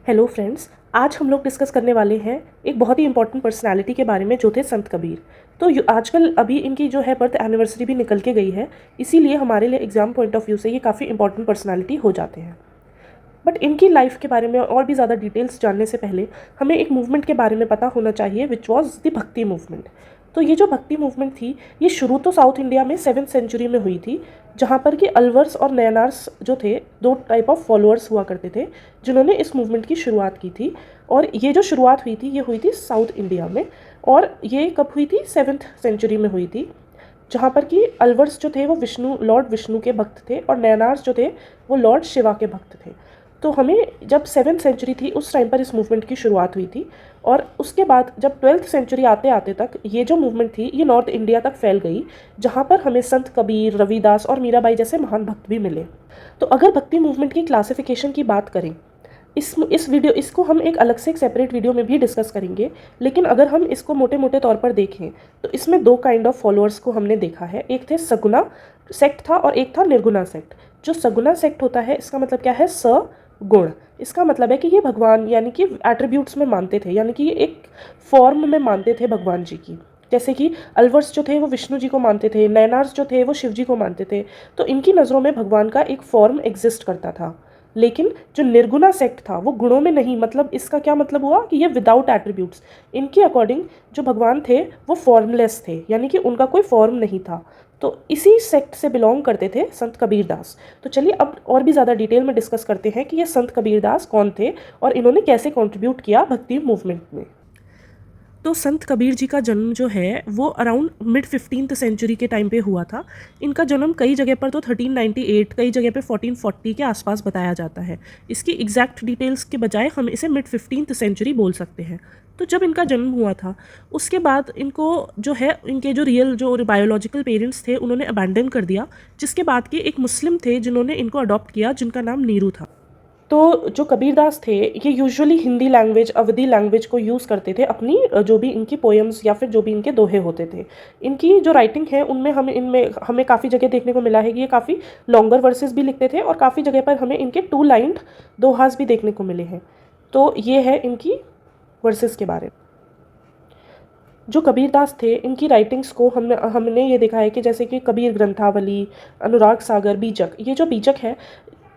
Hello friends, आज हम लोग डिस्कस करने वाले हैं एक बहुत ही इंपॉर्टेंट पर्सनालिटी के बारे में जो थे संत कबीर। तो आजकल अभी इनकी जो है बर्थ एनिवर्सरी भी निकल के गई है, इसीलिए हमारे लिए एग्जाम पॉइंट ऑफ व्यू से ये काफ़ी इंपॉर्टेंट पर्सनालिटी हो जाते हैं। बट इनकी लाइफ के बारे में और भी ज़्यादा डिटेल्स जानने से पहले हमें एक मूवमेंट के बारे में पता होना चाहिए विच वॉज द भक्ति मूवमेंट। तो ये जो भक्ति मूवमेंट थी ये शुरू तो साउथ इंडिया में 7th सेंचुरी में हुई थी, जहाँ पर कि अलवर्स और नयनार्स जो थे दो टाइप ऑफ फॉलोअर्स हुआ करते थे जिन्होंने इस मूवमेंट की शुरुआत की थी। और ये जो शुरुआत हुई थी ये हुई थी साउथ इंडिया में, और ये कब हुई थी? 7th सेंचुरी में हुई थी, जहाँ पर कि अलवर्स जो थे वो लॉर्ड विष्णु के भक्त थे और नयनार्स जो थे वो लॉर्ड शिवा के भक्त थे। तो हमें जब 7th सेंचुरी थी उस टाइम पर इस मूवमेंट की शुरुआत हुई थी, और उसके बाद जब 12th सेंचुरी आते आते तक ये जो मूवमेंट थी ये नॉर्थ इंडिया तक फैल गई, जहाँ पर हमें संत कबीर, रविदास और मीराबाई जैसे महान भक्त भी मिले। तो अगर भक्ति मूवमेंट की क्लासिफिकेशन की बात करें, इसको हम एक अलग से एक सेपरेट वीडियो में भी डिस्कस करेंगे, लेकिन अगर हम इसको मोटे मोटे तौर पर देखें तो इसमें दो काइंड ऑफ फॉलोअर्स को हमने देखा है। एक थे सगुना सेक्ट था और एक था निर्गुणा सेक्ट। जो सगुना सेक्ट होता है इसका मतलब क्या है? गुण। इसका मतलब है कि ये भगवान यानी कि एट्रीब्यूट्स में मानते थे, यानी कि ये एक फॉर्म में मानते थे भगवान जी की। जैसे कि अलवर्स जो थे वो विष्णु जी को मानते थे, नयनार्स जो थे वो शिव जी को मानते थे। तो इनकी नज़रों में भगवान का एक फॉर्म एग्जिस्ट करता था। लेकिन जो निर्गुणा सेक्ट था वो गुणों में नहीं, मतलब इसका क्या मतलब हुआ कि ये विदाउट एट्रीब्यूट्स। इनके अकॉर्डिंग जो भगवान थे वो फॉर्मलेस थे, यानी कि उनका कोई फॉर्म नहीं था। तो इसी सेक्ट से बिलोंग करते थे संत कबीरदास। तो चलिए अब और भी ज़्यादा डिटेल में डिस्कस करते हैं कि ये संत कबीरदास कौन थे और इन्होंने कैसे कंट्रीब्यूट किया भक्ति मूवमेंट में। तो संत कबीर जी का जन्म जो है वो अराउंड मिड 15th सेंचुरी के टाइम पे हुआ था। इनका जन्म कई जगह पर तो 1398, कई जगह पे 1440 के आसपास बताया जाता है। इसकी एग्जैक्ट डिटेल्स के बजाय हम इसे मिड 15th सेंचुरी बोल सकते हैं। तो जब इनका जन्म हुआ था उसके बाद इनको जो है इनके जो रियल जो बायोलॉजिकल पेरेंट्स थे उन्होंने अबैंडन कर दिया, जिसके बाद के एक मुस्लिम थे जिन्होंने इनको अडॉप्ट किया, जिनका नाम नीरू था। तो जो कबीरदास थे ये यूजुअली हिंदी लैंग्वेज, अवधी लैंग्वेज को यूज़ करते थे अपनी जो भी इनकी पोएम्स या फिर जो भी इनके दोहे होते थे। इनकी जो राइटिंग है उनमें हमें काफ़ी जगह देखने को मिला है कि ये काफ़ी लॉन्गर वर्सेस भी लिखते थे और काफ़ी जगह पर हमें इनके 2 लाइन्ड दोहास भी देखने को मिले हैं। तो ये है इनकी वर्सेस के बारे में। जो कबीरदास थे इनकी राइटिंग्स को हमने ये देखा है कि जैसे कि कबीर ग्रंथावली, अनुराग सागर, बीजक। ये जो बीजक है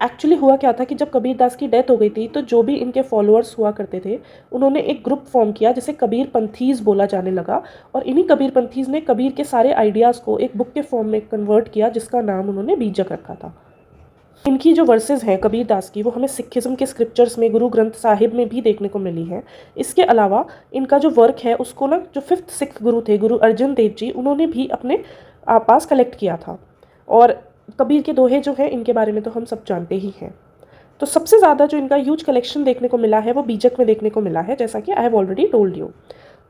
एक्चुअली हुआ क्या था कि जब कबीरदास की डेथ हो गई थी तो जो भी इनके फॉलोअर्स हुआ करते थे उन्होंने एक ग्रुप फॉर्म किया जिसे कबीर पंथीज़ बोला जाने लगा, और इन्हीं कबीर पंथीज़ ने कबीर के सारे आइडियाज़ को एक बुक के फॉर्म में कन्वर्ट किया जिसका नाम उन्होंने बीजक रखा था। इनकी जो वर्सेस हैं कबीरदास की वो हमें सिखिज़्म के स्क्रिप्चर्स में, गुरु ग्रंथ साहिब में भी देखने को मिली हैं। इसके अलावा इनका जो वर्क है उसको ना जो 5th सिख गुरु थे गुरु अर्जन देव जी, उन्होंने भी अपने पास कलेक्ट किया था। और कबीर के दोहे जो हैं इनके बारे में तो हम सब जानते ही हैं। तो सबसे ज़्यादा जो इनका ह्यूज कलेक्शन देखने को मिला है वो बीजक में देखने को मिला है, जैसा कि I have already told you.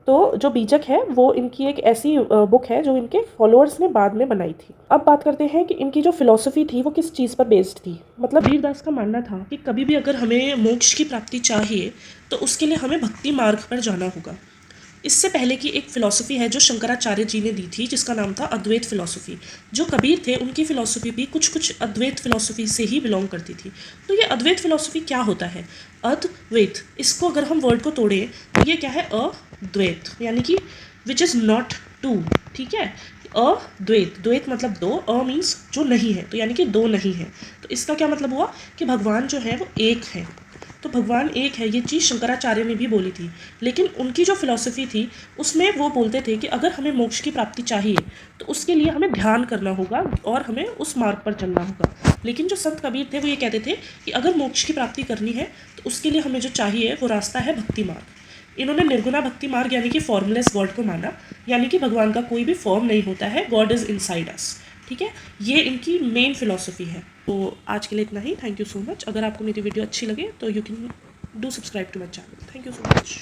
तो जो बीजक है वो इनकी एक ऐसी बुक है जो इनके फॉलोअर्स ने बाद में बनाई थी। अब बात करते हैं कि इनकी जो फिलॉसफी थी वो किस चीज़ पर बेस्ड थी। मतलब कबीरदास का मानना था कि कभी भी अगर हमें मोक्ष की प्राप्ति चाहिए तो उसके लिए हमें भक्ति मार्ग पर जाना होगा। इससे पहले की एक फ़िलॉसफ़ी है जो शंकराचार्य जी ने दी थी जिसका नाम था अद्वैत फ़िलॉसफ़ी। जो कबीर थे उनकी फ़िलॉसफ़ी भी कुछ अद्वैत फ़िलॉसफ़ी से ही बिलोंग करती थी। तो ये अद्वैत फ़िलॉसफ़ी क्या होता है? अद्वैत, इसको अगर हम वर्ड को तोड़ें तो ये क्या है? अद्वैत यानी कि विच इज़ नॉट टू। ठीक है, अद्वैत, द्वैत मतलब दो, मीन्स जो नहीं है, तो यानी कि दो नहीं है। तो इसका क्या मतलब हुआ कि भगवान जो है वो एक है। तो भगवान एक है, ये चीज़ शंकराचार्य ने भी बोली थी, लेकिन उनकी जो फिलॉसफी थी उसमें वो बोलते थे कि अगर हमें मोक्ष की प्राप्ति चाहिए तो उसके लिए हमें ध्यान करना होगा और हमें उस मार्ग पर चलना होगा। लेकिन जो संत कबीर थे वो ये कहते थे कि अगर मोक्ष की प्राप्ति करनी है तो उसके लिए हमें जो चाहिए वो रास्ता है भक्ति मार्ग। इन्होंने निर्गुणा भक्ति मार्ग यानी कि फॉर्मलेस गॉड को माना, यानी कि भगवान का कोई भी फॉर्म नहीं होता है, गॉड इज़ इनसाइड अस। ठीक है, ये इनकी मेन फिलॉसफी है। तो आज के लिए इतना ही। Thank you so much. अगर आपको मेरी वीडियो अच्छी लगे तो you can do subscribe to my channel. Thank you so much.